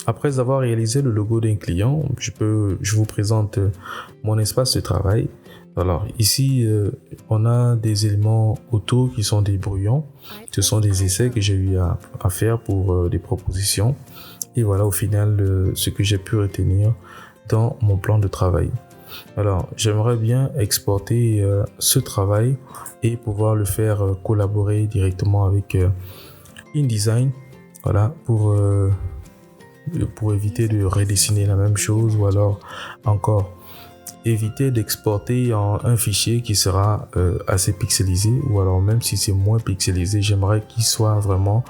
Après avoir réalisé le logo d'un client, je vous présente mon espace de travail. Alors ici, on a des éléments autour qui sont des brouillons. Ce sont des essais que j'ai eu à faire pour des propositions. Et voilà au final ce que j'ai pu retenir dans mon plan de travail. Alors, j'aimerais bien exporter ce travail et pouvoir le faire collaborer directement avec InDesign. Voilà, pour éviter de redessiner la même chose ou alors encore éviter d'exporter en un fichier qui sera assez pixelisé ou alors même si c'est moins pixelisé, j'aimerais qu'il soit vraiment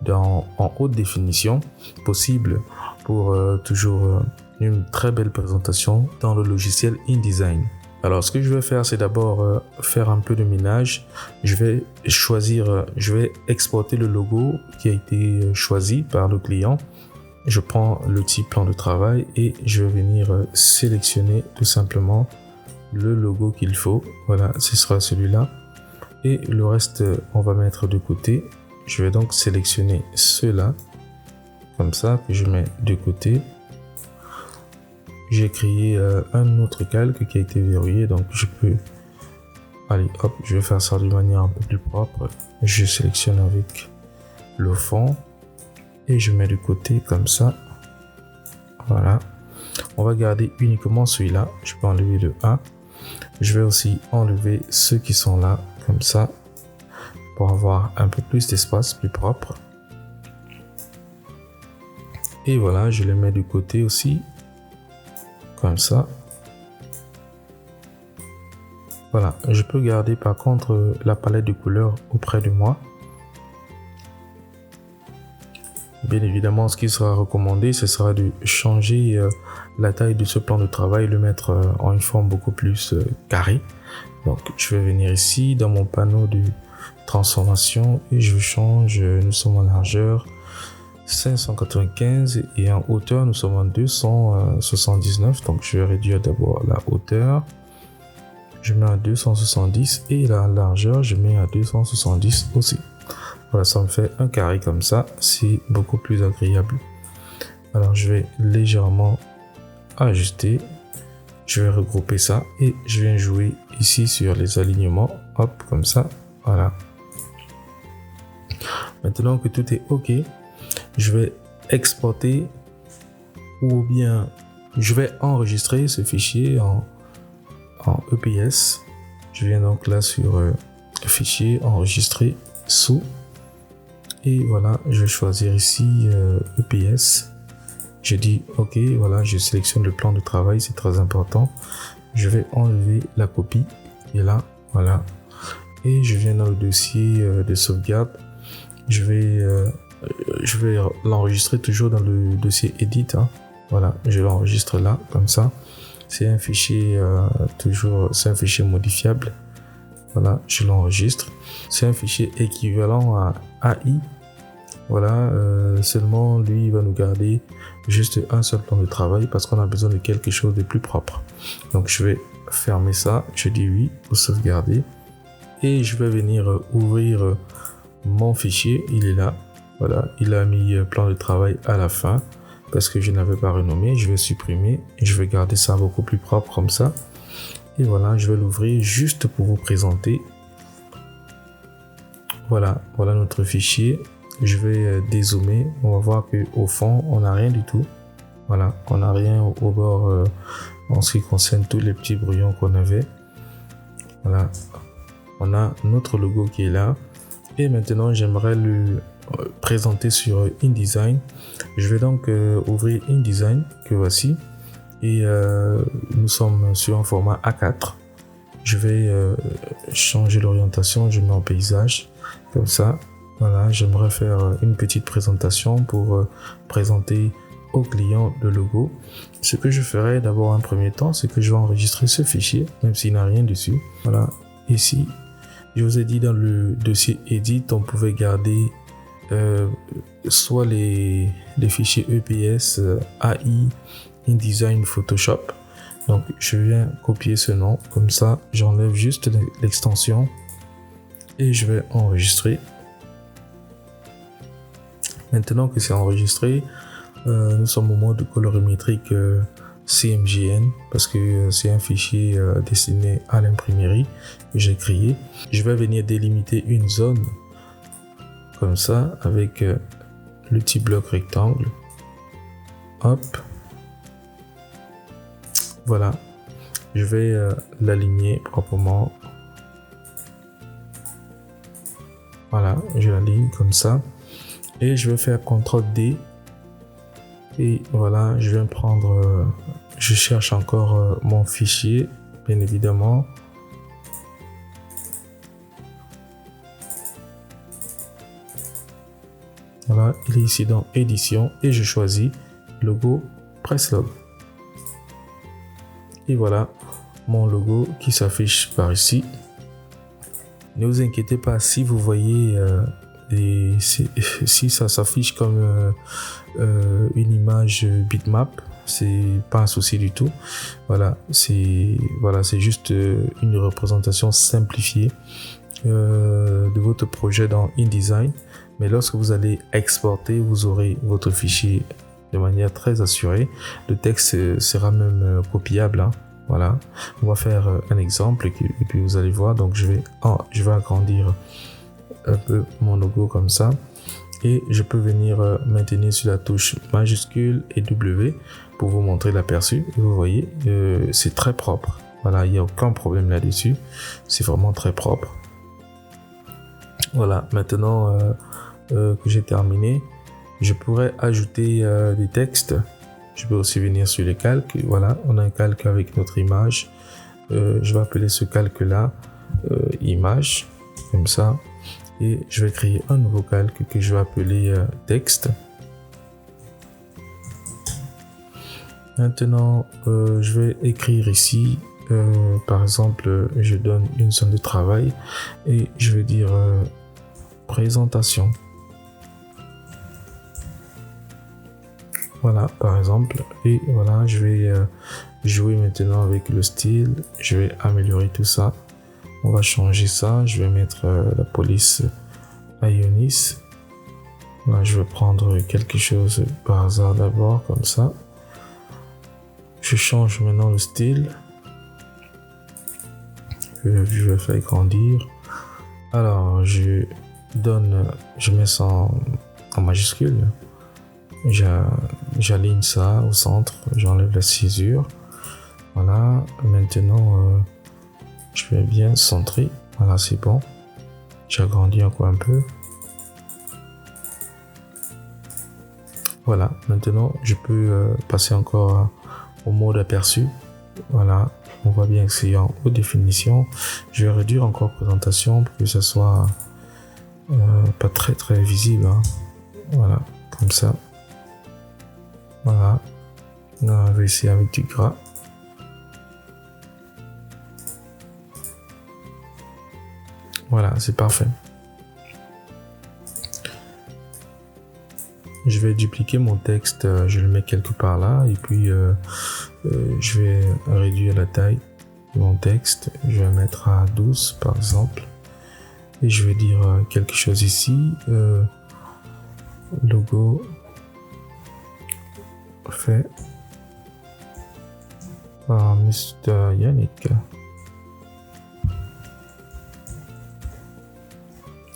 en haute définition possible pour toujours une très belle présentation dans le logiciel InDesign. Alors ce que je vais faire, c'est d'abord faire un peu de ménage. Je vais exporter le logo qui a été choisi par le client. Je prends l'outil plan de travail et je vais venir sélectionner tout simplement le logo qu'il faut. Voilà, ce sera celui-là. Et le reste, on va mettre de côté. Je vais donc sélectionner ceux-là, comme ça, que je mets de côté. J'ai créé un autre calque qui a été verrouillé, donc je peux... Allez, hop, je vais faire ça de manière un peu plus propre. Je sélectionne avec le fond. Et je mets de côté comme ça. Voilà. On va garder uniquement celui-là. Je peux enlever le A. Je vais aussi enlever ceux qui sont là, comme ça, pour avoir un peu plus d'espace, plus propre. Et voilà, je les mets de côté aussi, comme ça. Voilà, je peux garder par contre la palette de couleurs auprès de moi. Bien évidemment, ce qui sera recommandé, ce sera de changer la taille de ce plan de travail, le mettre en une forme beaucoup plus carrée. Donc, je vais venir ici dans mon panneau de transformation et je change, nous sommes en largeur 595 et en hauteur, nous sommes en 279. Donc, je vais réduire d'abord la hauteur. Je mets à 270 et la largeur, je mets à 270 aussi. Voilà, ça me fait un carré comme ça, c'est beaucoup plus agréable. Alors, je vais légèrement ajuster. Je vais regrouper ça et je viens jouer ici sur les alignements. Hop, comme ça. Voilà. Maintenant que tout est OK, je vais exporter ou bien je vais enregistrer ce fichier en EPS. Je viens donc là sur fichier, enregistrer sous. Et voilà, je vais choisir ici EPS. Je dis OK, voilà, je sélectionne le plan de travail, c'est très important. Je vais enlever la copie qui est là, voilà. Et je viens dans le dossier de sauvegarde. Je vais l'enregistrer toujours dans le dossier Edit. Hein. Voilà, je l'enregistre là, comme ça. C'est un fichier c'est un fichier modifiable. Voilà, je l'enregistre. C'est un fichier équivalent à AI. Voilà, seulement lui, il va nous garder juste un seul plan de travail parce qu'on a besoin de quelque chose de plus propre. Donc, je vais fermer ça. Je dis oui pour sauvegarder. Et je vais venir ouvrir mon fichier. Il est là. Voilà, il a mis plan de travail à la fin parce que je n'avais pas renommé. Je vais supprimer et je vais garder ça beaucoup plus propre comme ça. Et voilà, je vais l'ouvrir juste pour vous présenter. Voilà notre fichier. Je vais dézoomer. On va voir que au fond, on n'a rien du tout. Voilà, on n'a rien au bord en ce qui concerne tous les petits brouillons qu'on avait. Voilà, on a notre logo qui est là. Et maintenant, j'aimerais le présenter sur InDesign. Je vais donc ouvrir InDesign que voici. Et nous sommes sur un format A4. Je vais changer l'orientation. Je mets en paysage comme ça. Voilà, j'aimerais faire une petite présentation pour présenter au client le logo. Ce que je ferai d'abord en premier temps, c'est que je vais enregistrer ce fichier, même s'il n'y a rien dessus. Voilà, ici, je vous ai dit dans le dossier Edit, on pouvait garder soit les fichiers EPS, AI, InDesign, Photoshop. Donc, je viens copier ce nom, comme ça, j'enlève juste l'extension et je vais enregistrer. Maintenant que c'est enregistré, Nous sommes au mode colorimétrique CMJN parce que c'est un fichier destiné à l'imprimerie que j'ai créé. Je vais venir délimiter une zone comme ça avec le petit bloc rectangle. Hop. Voilà. Je vais l'aligner proprement. Voilà, je l'aligne comme ça. Et je vais faire CTRL D. Et voilà, je vais prendre... je cherche encore mon fichier, bien évidemment. Voilà, il est ici dans édition et je choisis logo Presslog. Et voilà mon logo qui s'affiche par ici. Ne vous inquiétez pas si vous voyez si ça s'affiche comme une image bitmap, c'est pas un souci du tout. Voilà, c'est juste une représentation simplifiée de votre projet dans InDesign. Mais lorsque vous allez exporter, vous aurez votre fichier de manière très assurée. Le texte sera même copiable. Hein. Voilà, on va faire un exemple et puis vous allez voir. Donc je vais agrandir un peu mon logo comme ça et je peux venir maintenir sur la touche majuscule et W pour vous montrer l'aperçu. Vous voyez, c'est très propre. Voilà, il n'y a aucun problème là-dessus. C'est vraiment très propre. Voilà, maintenant que j'ai terminé, je pourrais ajouter des textes. Je peux aussi venir sur les calques. Voilà, on a un calque avec notre image. Je vais appeler ce calque-là image, comme ça. Et je vais créer un nouveau calque que je vais appeler texte. Maintenant, je vais écrire ici, par exemple, je donne une zone de travail et je vais dire présentation. Voilà, par exemple, et voilà, je vais jouer maintenant avec le style, je vais améliorer tout ça. On va changer ça, je vais mettre la police Ionis. Voilà, je vais prendre quelque chose par hasard d'abord, comme ça. Je change maintenant le style. Je vais faire grandir. Alors, je mets ça en majuscule. J'aligne ça au centre, j'enlève la césure. Voilà, maintenant je vais bien centrer. Voilà, c'est bon. J'agrandis encore un peu. Voilà, maintenant je peux passer encore au mode aperçu. Voilà, on voit bien que c'est en haute définition. Je vais réduire encore présentation pour que ça soit pas très visible. Hein. Voilà, comme ça. Voilà, on va essayer avec du gras. Voilà, c'est parfait. Je vais dupliquer mon texte, je le mets quelque part là et puis je vais réduire la taille de mon texte. Je vais mettre à 12 par exemple et je vais dire quelque chose ici. Logo fait par Mr. Yannick.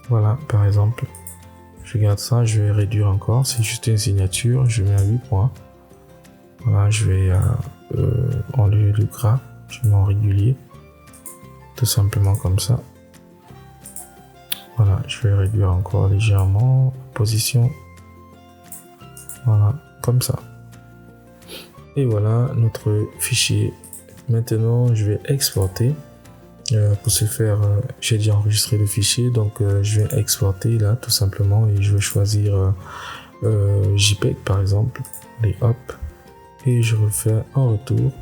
Voilà, par exemple, je garde ça, je vais réduire encore. C'est juste une signature, je mets à 8 points. Voilà, je vais enlever le gras, je mets en régulier, tout simplement comme ça. Voilà, je vais réduire encore légèrement la position. Voilà, comme ça. Et voilà notre fichier. Maintenant, je vais exporter. Pour ce faire, j'ai déjà enregistré le fichier, donc je vais exporter là tout simplement et je vais choisir JPEG par exemple, et hop, et je refais un retour.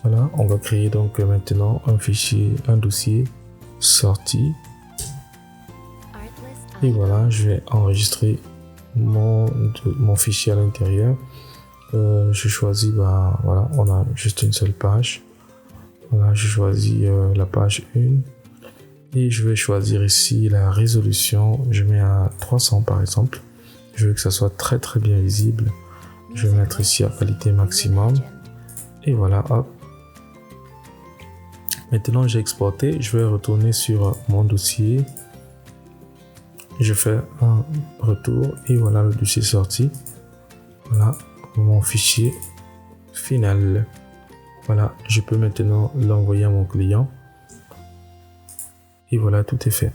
Voilà, on va créer donc maintenant un fichier, un dossier sorti. Et voilà, je vais enregistrer mon fichier à l'intérieur. Je choisis, voilà, on a juste une seule page. Voilà, je choisis la page 1 et je vais choisir ici la résolution. Je mets à 300 par exemple. Je veux que ça soit très bien visible. Je vais mettre ici à qualité maximum. Et voilà, hop. Maintenant, j'ai exporté. Je vais retourner sur mon dossier. Je fais un retour et voilà le dossier sorti. Voilà mon fichier final. Voilà, je peux maintenant l'envoyer à mon client. Et voilà, tout est fait.